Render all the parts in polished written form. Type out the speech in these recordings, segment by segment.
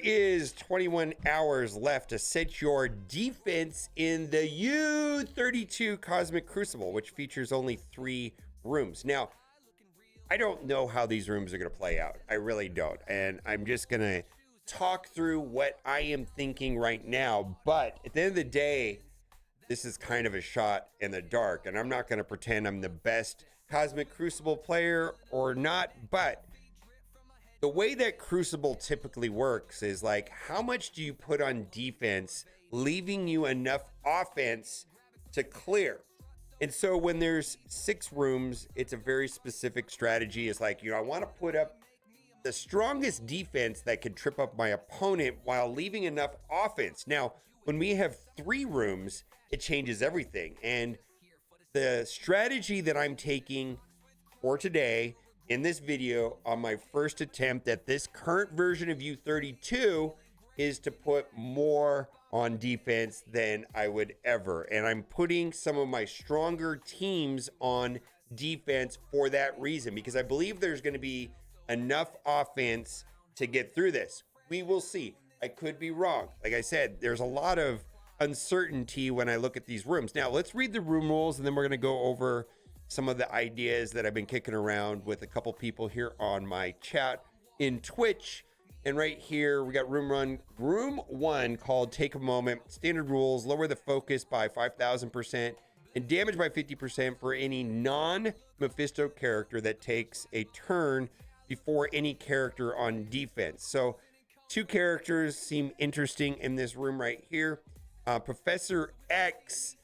is 21 hours left to set your defense in the U32 Cosmic Crucible, which features only 3 rooms. Now, I don't know how these rooms are going to play out. I really don't. And I'm just going to talk through what I am thinking right now. But at the end of the day, this is kind of a shot in the dark. And I'm not going to pretend I'm the best Cosmic Crucible player or not. But the way that Crucible typically works is like, how much do you put on defense, leaving you enough offense to clear? And so when there's 6 rooms, it's a very specific strategy. It's like, I want to put up the strongest defense that could trip up my opponent while leaving enough offense. Now, when we have 3 rooms, it changes everything. And the strategy that I'm taking for today in this video on my first attempt at this current version of U32 is to put more on defense than I would ever. And I'm putting some of my stronger teams on defense for that reason, because I believe there's going to be enough offense to get through this. We will see. I could be wrong. Like I said, there's a lot of uncertainty when I look at these rooms. Now, let's read the room rules, and then we're going to go over some of the ideas that I've been kicking around with a couple people here on my chat in Twitch. And right here, we got room 1 called Take a Moment. Standard rules: lower the focus by 5,000% and damage by 50% for any non-Mephisto character that takes a turn before any character on defense. So 2 characters seem interesting in this room right here. Professor X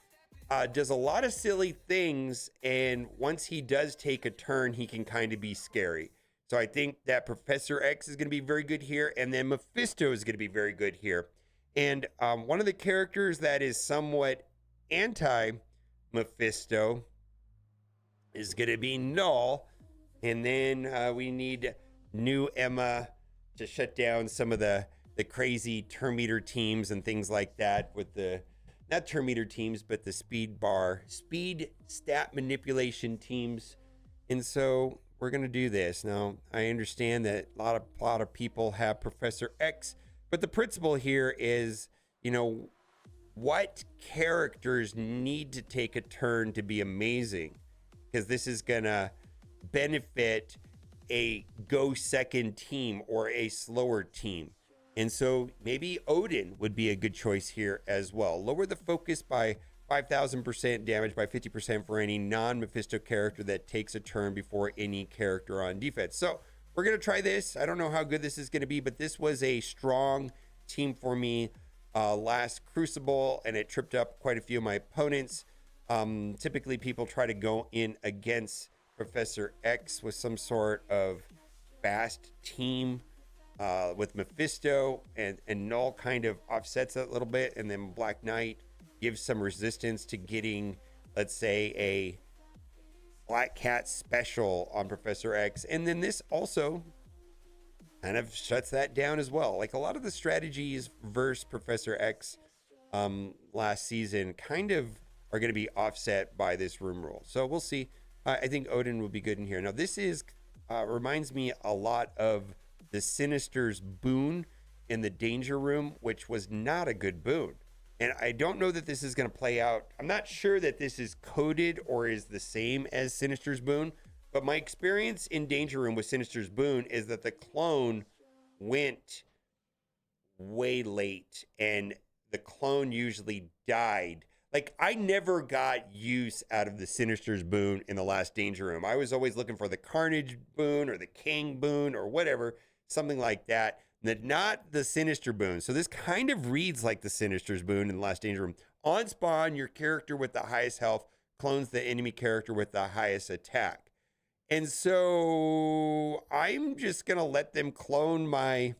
does a lot of silly things, and once he does take a turn, he can kind of be scary. So I think that Professor X is going to be very good here, and then Mephisto is going to be very good here. And one of the characters that is somewhat anti-Mephisto is going to be Null. And then we need new Emma to shut down some of the crazy turn meter teams and things like that with the, not turn meter teams, but the speed stat manipulation teams. And so we're going to do this. Now, I understand that a lot of people have Professor X, but the principle here is, what characters need to take a turn to be amazing, because this is going to benefit a go second team or a slower team. And so maybe Odin would be a good choice here as well. Lower the focus by 5,000%, damage by 50% for any non-Mephisto character that takes a turn before any character on defense. So we're going to try this. I don't know how good this is going to be, but this was a strong team for me last Crucible, and it tripped up quite a few of my opponents. Typically, people try to go in against Professor X with some sort of fast team with Mephisto, and Null kind of offsets it a little bit, and then Black Knight gives some resistance to getting, let's say, a Black Cat special on Professor X. And then this also kind of shuts that down as well. Like a lot of the strategies versus Professor X last season kind of are going to be offset by this room rule. So we'll see. I think Odin will be good in here. Now this is reminds me a lot of the Sinister's boon in the Danger Room, which was not a good boon. And I don't know that this is going to play out. I'm not sure that this is coded or is the same as Sinister's boon, but my experience in Danger Room with Sinister's boon is that the clone went way late, and the clone usually died. Like, I never got use out of the Sinister's boon in the last Danger Room. I was always looking for the Carnage boon or the King boon or whatever, something like that. Not the Sinister boon. So this kind of reads like the Sinister's boon in the last Danger Room. On spawn, your character with the highest health clones the enemy character with the highest attack. And so I'm just going to let them clone my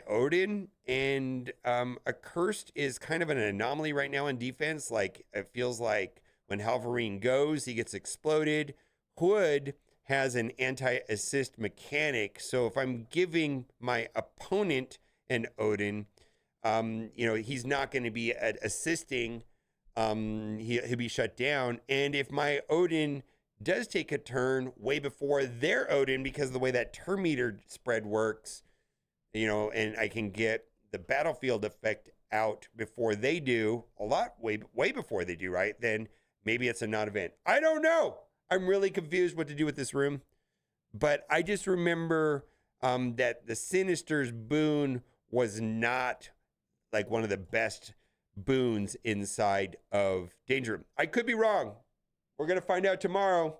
Odin. And Accursed is kind of an anomaly right now in defense. Like, it feels like when Halvarine goes, he gets exploded. Hood has an anti-assist mechanic. So if I'm giving my opponent an Odin, he's not going to be assisting. He'll be shut down. And if my Odin does take a turn way before their Odin, because of the way that turn meter spread works, and I can get the battlefield effect out before they do, a lot, way before they do, right? Then maybe it's a non-event. I don't know. I'm really confused what to do with this room. But I just remember that the Sinister's boon was not like one of the best boons inside of Danger Room. I could be wrong. We're going to find out tomorrow.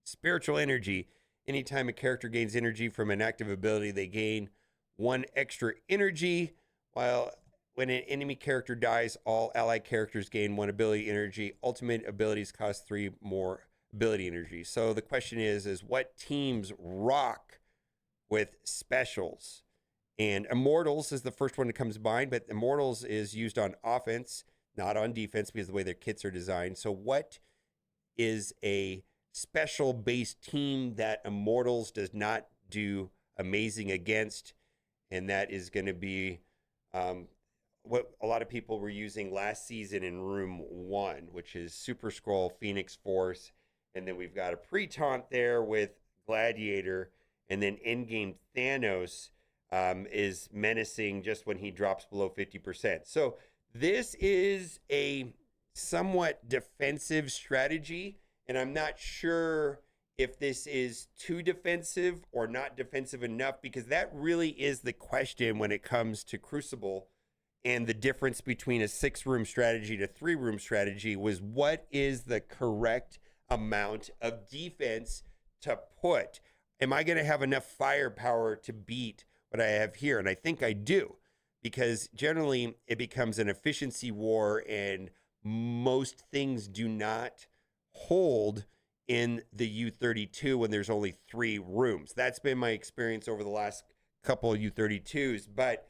Spiritual energy. Anytime a character gains energy from an active ability, they gain 1 extra energy. While when an enemy character dies, all allied characters gain 1 ability energy. Ultimate abilities cost 3 more ability energy. So the question is what teams rock with specials? And Immortals is the first one that comes to mind, but Immortals is used on offense, not on defense, because of the way their kits are designed. So what is a special based team that Immortals does not do amazing against? And that is going to be what a lot of people were using last season in Room 1, which is Super Skrull, Phoenix Force, and then we've got a pre-taunt there with Gladiator, and then endgame Thanos is menacing just when he drops below 50%. So this is a somewhat defensive strategy, and I'm not sure if this is too defensive or not defensive enough, because that really is the question when it comes to Crucible. And the difference between a 6-room strategy to 3-room strategy was what is the correct amount of defense to put? Am I going to have enough firepower to beat what I have here? And I think I do, because generally it becomes an efficiency war, and most things do not hold in the U32 when there's only 3 rooms. That's been my experience over the last couple of U32s. But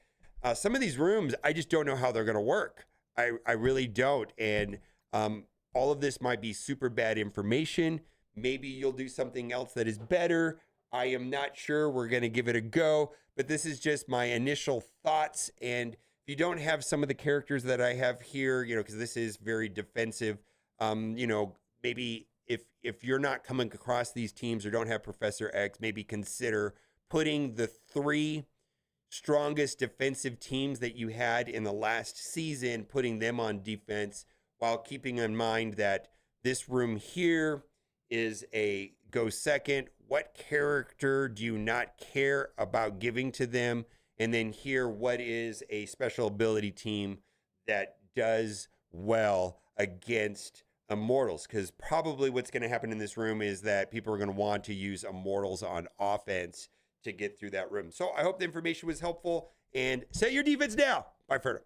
some of these rooms, I just don't know how they're going to work. I really don't. And all of this might be super bad information. Maybe you'll do something else that is better. I am not sure. We're going to give it a go. But this is just my initial thoughts. And if you don't have some of the characters that I have here, because this is very defensive, maybe if you're not coming across these teams or don't have Professor X, maybe consider putting the 3 strongest defensive teams that you had in the last season, putting them on defense, while keeping in mind that this room here is a go second. What character do you not care about giving to them? And then here, what is a special ability team that does well against Immortals? Because probably what's going to happen in this room is that people are going to want to use Immortals on offense to get through that room. So I hope the information was helpful, and set your defense now. Bye, Ferno.